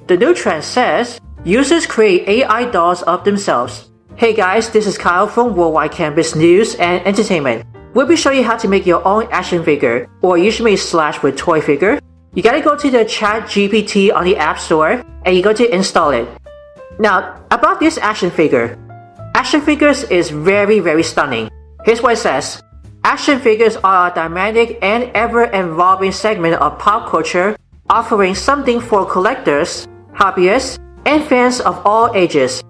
The new trend says, users create AI dolls of themselves. Hey guys, this is Kyle from Worldwide Campus News and Entertainment. We'll be showing you how to make your own action figure, or usually slash with toy figure. You gotta go to the ChatGPT on the App Store, and you go to install it. Now, about this action figure. Action figures is very stunning. Here's what it says. Action figures are a dynamic and ever-evolving segment of pop culture, offering something for collectors, hobbyists, and fans of all ages.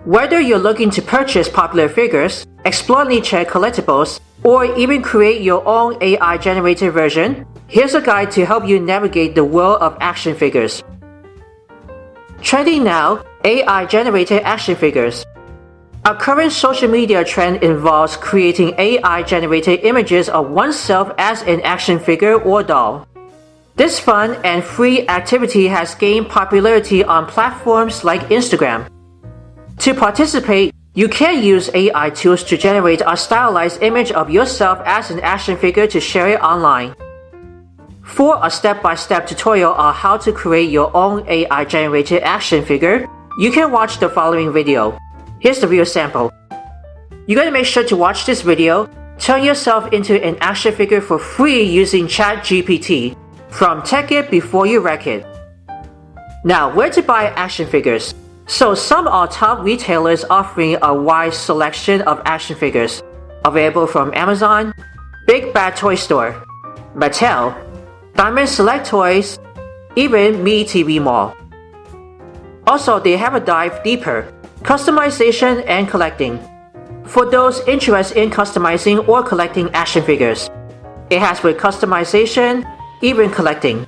Whether you're looking to purchase popular figures, explore niche collectibles, or even create your own AI-generated version, here's a guide to help you navigate the world of action figures. Trending now, AI-generated action figures. A current social media trend involves creating AI-generated images of oneself as an action figure or doll. This fun and free activity has gained popularity on platforms like Instagram. To participate, you can use AI tools to generate a stylized image of yourself as an action figure to share it online. For a step-by-step tutorial on how to create your own AI-generated action figure, you can watch the following video. Here's the real sample. You gotta make sure to watch this video, turn yourself into an action figure for free using ChatGPT. From Tech It Before You Wreck It. Now, where to buy action figures? So some are top retailers offering a wide selection of action figures, available from Amazon, Big Bad Toy Store, Mattel, Diamond Select Toys, even Me TV Mall. Also, they have a dive deeper, customization and collecting. For those interested in customizing or collecting action figures, it has with customization, even collecting.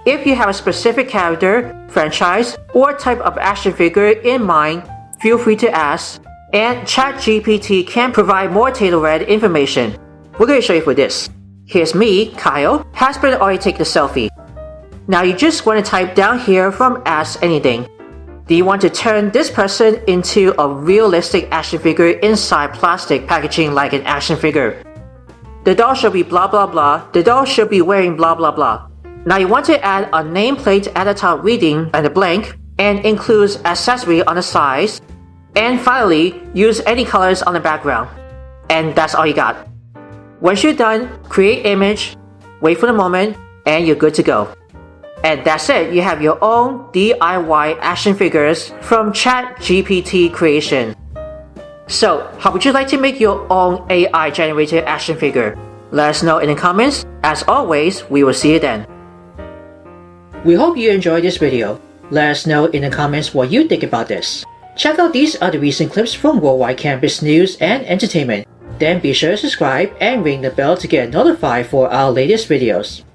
If you have a specific character, franchise, or type of action figure in mind, feel free to ask, and ChatGPT can provide more tailor-read information. We're going to show you for this. Here's me, Kyle, has been already taken a selfie. Now you just want to type down here from Ask Anything. Do you want to turn this person into a realistic action figure inside plastic packaging like an action figure? The doll should be blah blah blah, the doll should be wearing blah blah blah. Now you want to add a nameplate at the top reading and a blank, and includes accessory on the sides, and finally, use any colors on the background. And that's all you got. Once you're done, create image, wait for the moment, and you're good to go. And that's it, you have your own DIY action figures from ChatGPT creation. So, how would you like to make your own AI-generated action figure? Let us know in the comments. As always, we will see you then. We hope you enjoyed this video. Let us know in the comments what you think about this. Check out these other recent clips from Worldwide Campus News and Entertainment. Then be sure to subscribe and ring the bell to get notified for our latest videos.